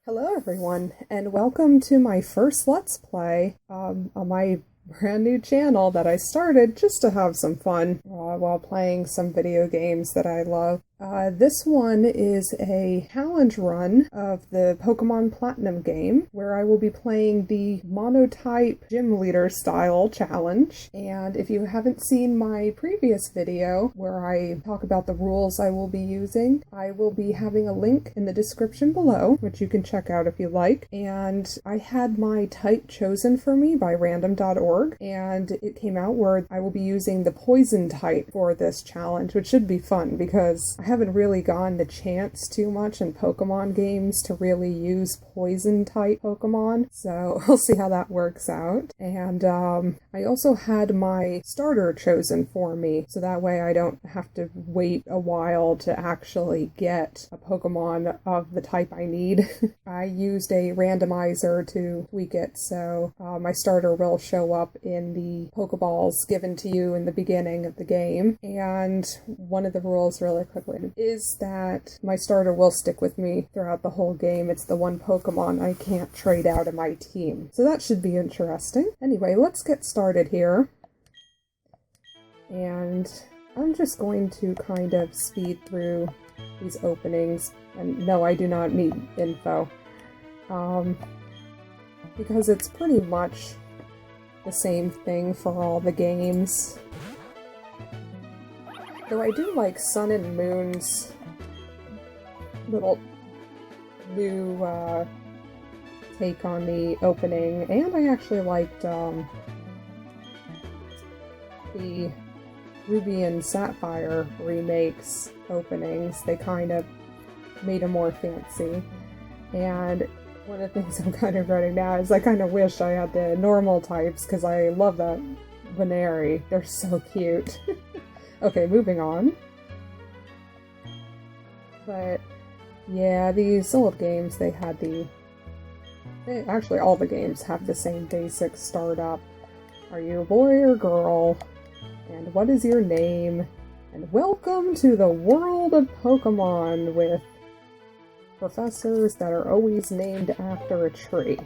Hello everyone, and welcome to my first Let's Play on my brand new channel that I started just to have some fun while playing some video games that I love. This one is a challenge run of the Pokemon Platinum game, where I will be playing the Monotype Gym Leader style challenge. And if you haven't seen my previous video where I talk about the rules I will be using, I will be having a link in the description below, which you can check out if you like. And I had my type chosen for me by random.org, and it came out where I will be using the poison type for this challenge, which should be fun because I haven't really gotten the chance too much in Pokemon games to really use poison type Pokemon, so we'll see how that works out. And I also had my starter chosen for me, so that way I don't have to wait a while to actually get a Pokemon of the type I need. I used a randomizer to tweak it, so my starter will show up in the Pokeballs given to you in the beginning of the game. And one of the rules, really quickly, is that my starter will stick with me throughout the whole game. It's the one Pokemon I can't trade out of my team. So that should be interesting. Anyway, let's get started here. And I'm just going to kind of speed through these openings. And no, I do not need info. Because it's pretty much the same thing for all the games. Though I do like Sun and Moon's little new take on the opening, and I actually liked the Ruby and Sapphire remakes openings. They kind of made them more fancy. And one of the things I'm kind of regretting now is I kind of wish I had the normal types, because I love that Veneri. They're so cute. Okay, moving on. But yeah, these old games, actually all the games have the same basic startup. Are you a boy or girl? And what is your name? And welcome to the world of Pokemon with professors that are always named after a tree.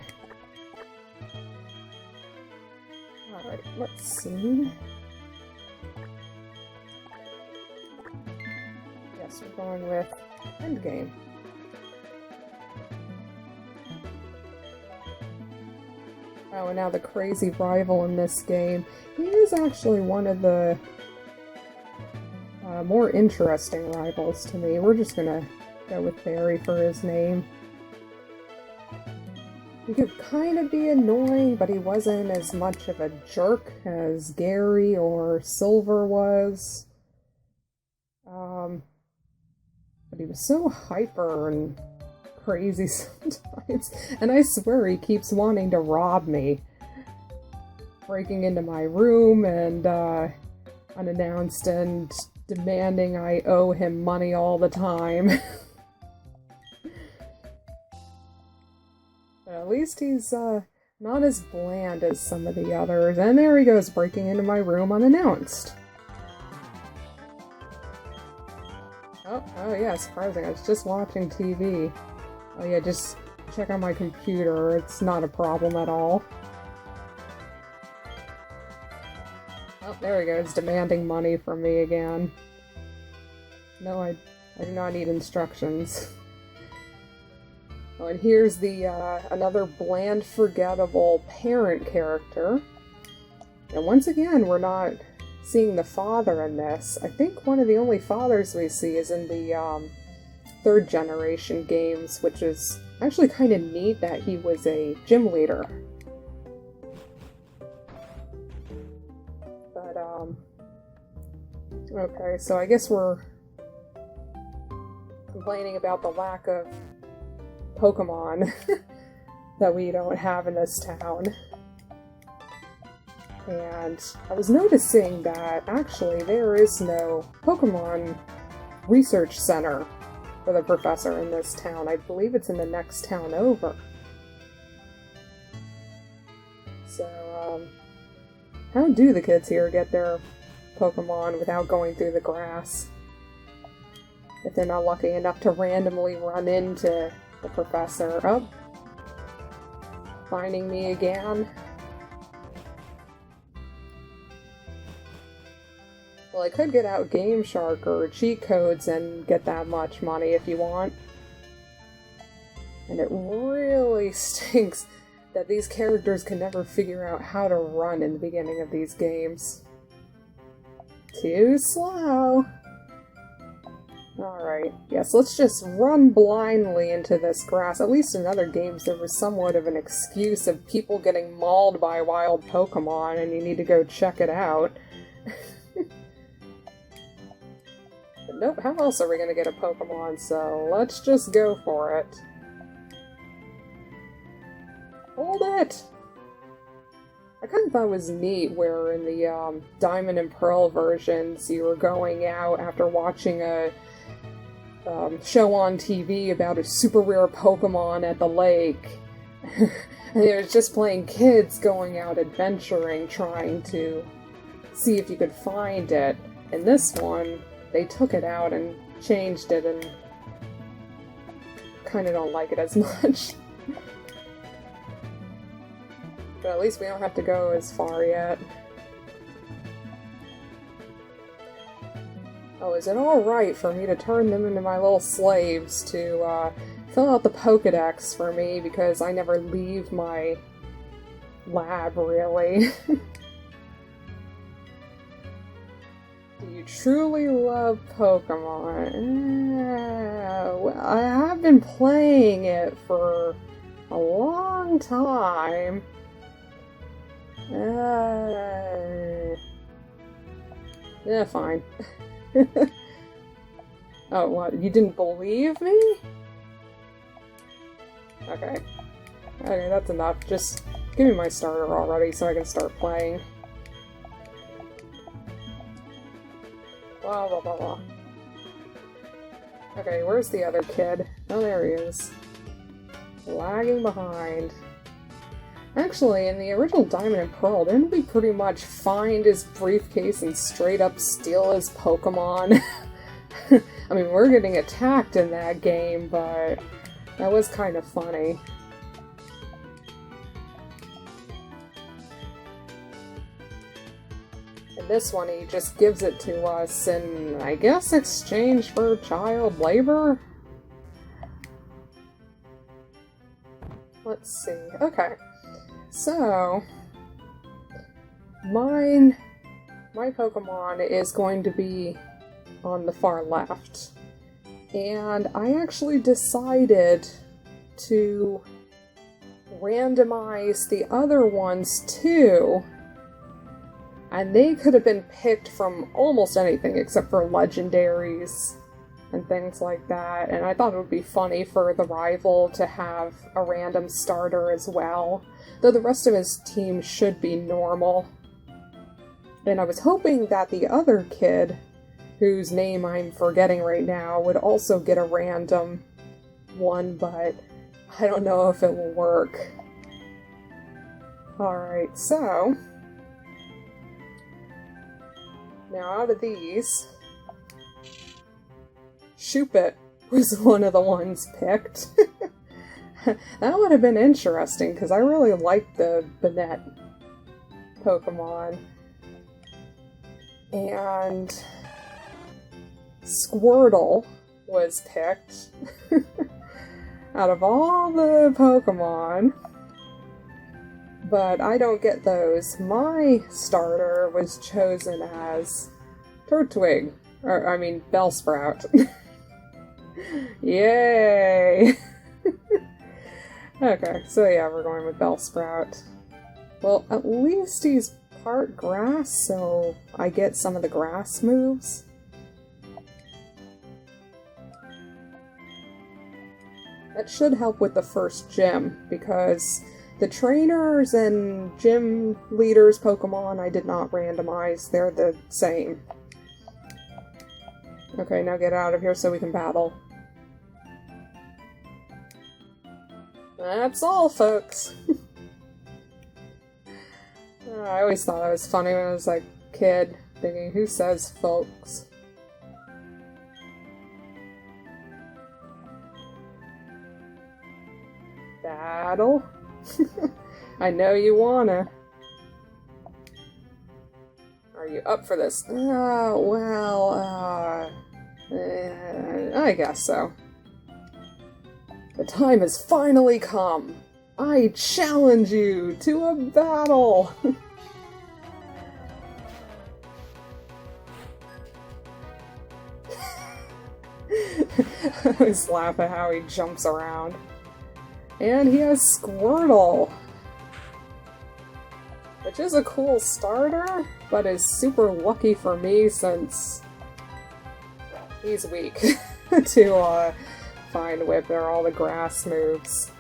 Alright, let's see. Yes, we're going with Endgame. Oh, and now the crazy rival in this game. He is actually one of the more interesting rivals to me. We're just gonna go with Barry for his name. He could kind of be annoying, but he wasn't as much of a jerk as Gary or Silver was. But he was so hyper and crazy sometimes, and I swear he keeps wanting to rob me. Breaking into my room and unannounced and demanding I owe him money all the time. But at least he's not as bland as some of the others. And there he goes, breaking into my room unannounced. Oh yeah, surprising. I was just watching TV. Oh yeah, just check on my computer. It's not a problem at all. Oh, there he goes, demanding money from me again. No, I do not need instructions. Oh, and here's the, another bland, forgettable parent character. And once again, we're not seeing the father in this. I think one of the only fathers we see is in the, third generation games, which is actually kind of neat that he was a gym leader. But, okay, so I guess we're complaining about the lack of Pokemon that we don't have in this town. And I was noticing that actually there is no Pokemon research center for the professor in this town. I believe it's in the next town over. So, how do the kids here get their Pokemon without going through the grass? If they're not lucky enough to randomly run into the professor. Oh, finding me again. Well, I could get out Game Shark or cheat codes and get that much money if you want. And it really stinks that these characters can never figure out how to run in the beginning of these games. Too slow. Alright, yes, let's just run blindly into this grass. At least in other games there was somewhat of an excuse of people getting mauled by wild Pokemon and you need to go check it out. But nope, how else are we gonna get a Pokemon, so let's just go for it. Hold it! I kind of thought it was neat where in the Diamond and Pearl versions you were going out after watching a show on TV about a super rare Pokemon at the lake. And it was just playing kids going out adventuring, trying to see if you could find it. In this one, they took it out and changed it and kind of don't like it as much. But at least we don't have to go as far yet. Oh, is it alright for me to turn them into my little slaves to fill out the Pokedex for me, because I never leave my lab, really? Do you truly love Pokemon? Well, I have been playing it for a long time. Yeah, fine. Oh, what? You didn't believe me? Okay. Okay, that's enough. Just give me my starter already so I can start playing. Blah, blah, blah, blah. Okay, where's the other kid? Oh, there he is. Lagging behind. Actually, in the original Diamond and Pearl, didn't we pretty much find his briefcase and straight up steal his Pokemon? I mean, we're getting attacked in that game, but that was kind of funny. In this one, he just gives it to us in, I guess, exchange for child labor? Let's see. Okay. So, my Pokemon is going to be on the far left. And I actually decided to randomize the other ones too. And they could have been picked from almost anything except for legendaries and things like that. And I thought it would be funny for the rival to have a random starter as well. Though the rest of his team should be normal. And I was hoping that the other kid, whose name I'm forgetting right now, would also get a random one, but I don't know if it will work. Alright, so now out of these, Shuppet was one of the ones picked. That would have been interesting, because I really liked the Banette Pokemon. And Squirtle was picked. Out of all the Pokemon. But I don't get those. My starter was chosen as Turtwig. Or, I mean, Bellsprout. Yay! Okay, so yeah, we're going with Bellsprout. Well, at least he's part grass, so I get some of the grass moves. That should help with the first gym, because the trainers and gym leaders Pokemon I did not randomize. They're the same. Okay, now get out of here so we can battle. That's all, folks. I always thought that was funny when I was like a kid, thinking, who says folks? battle. I know you wanna. Are you up for this? I guess so. The time has finally come. I challenge you to a battle! I always laugh at how he jumps around. And he has Squirtle! Which is a cool starter, but is super lucky for me since he's weak to find where all the grass moves.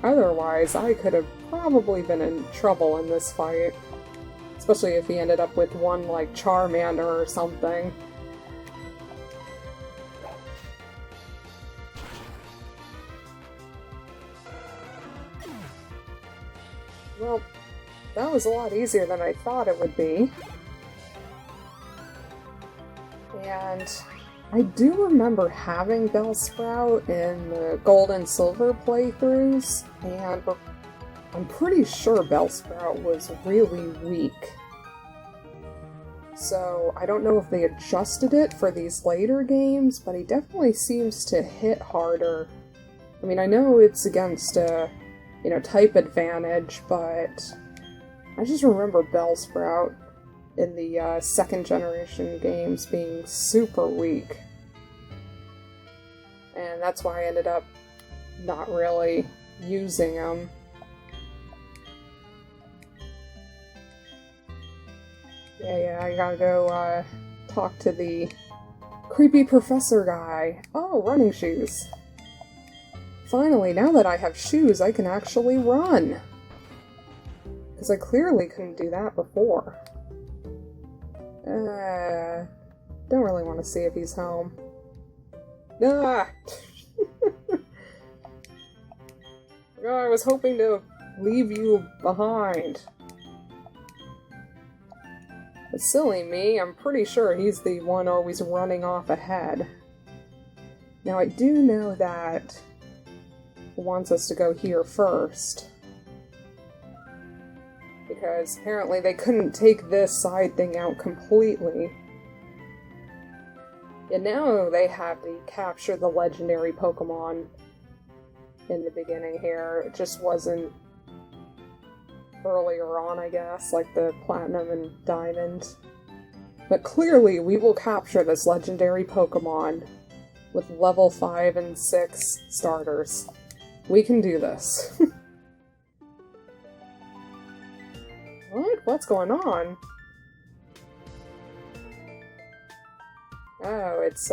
Otherwise, I could have probably been in trouble in this fight. Especially if he ended up with one like Charmander or something. Well, that was a lot easier than I thought it would be. And I do remember having Bellsprout in the Gold and Silver playthroughs, and I'm pretty sure Bellsprout was really weak. So I don't know if they adjusted it for these later games, but he definitely seems to hit harder. I mean, I know it's against a, type advantage, but I just remember Bellsprout in the second generation games being super weak. And that's why I ended up not really using him. Yeah, I gotta go talk to the creepy professor guy. Oh, running shoes. Finally, now that I have shoes, I can actually run. Because I clearly couldn't do that before. Don't really want to see if he's home. Ah! Oh, I was hoping to leave you behind. But silly me, I'm pretty sure he's the one always running off ahead. Now I do know that he wants us to go here first. Because apparently they couldn't take this side thing out completely. And now they have to capture the legendary Pokemon in the beginning here. It just wasn't earlier on, I guess, like the Platinum and Diamond. But clearly we will capture this legendary Pokemon with level 5 and 6 starters. We can do this. What? What's going on? Oh, it's,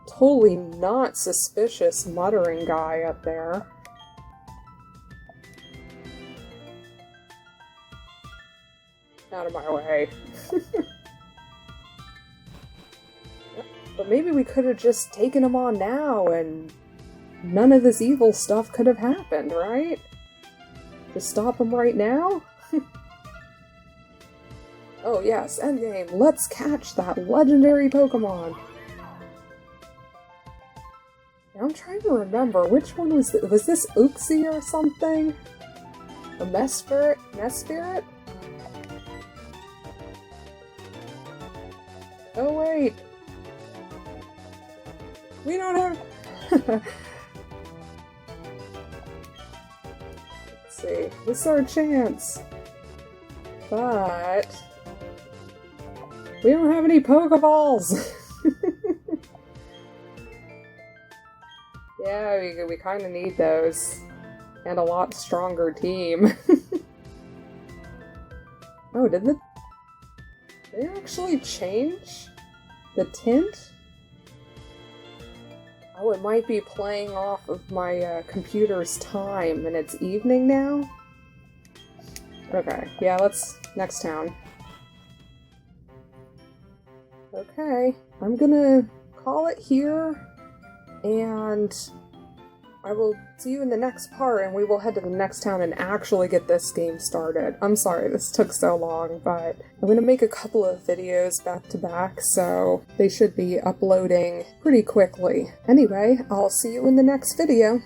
totally not suspicious muttering guy up there. Out of my way. But maybe we could have just taken him on now and none of this evil stuff could have happened, right? Just stop him right now? Oh yes, Endgame, let's catch that legendary Pokemon! Now I'm trying to remember, which one was this Uxie or something? A Mesprit? Mesprit? Oh wait! We don't have... Let's see, this is our chance! But... we don't have any Pokeballs! Yeah, we kind of need those. And a lot stronger team. Oh, did they actually change the tint? Oh, it might be playing off of my computer's time, and it's evening now? Okay, yeah, let's... next town. Okay, I'm gonna call it here, and I will see you in the next part, and we will head to the next town and actually get this game started. I'm sorry this took so long, but I'm gonna make a couple of videos back to back, so they should be uploading pretty quickly. Anyway, I'll see you in the next video.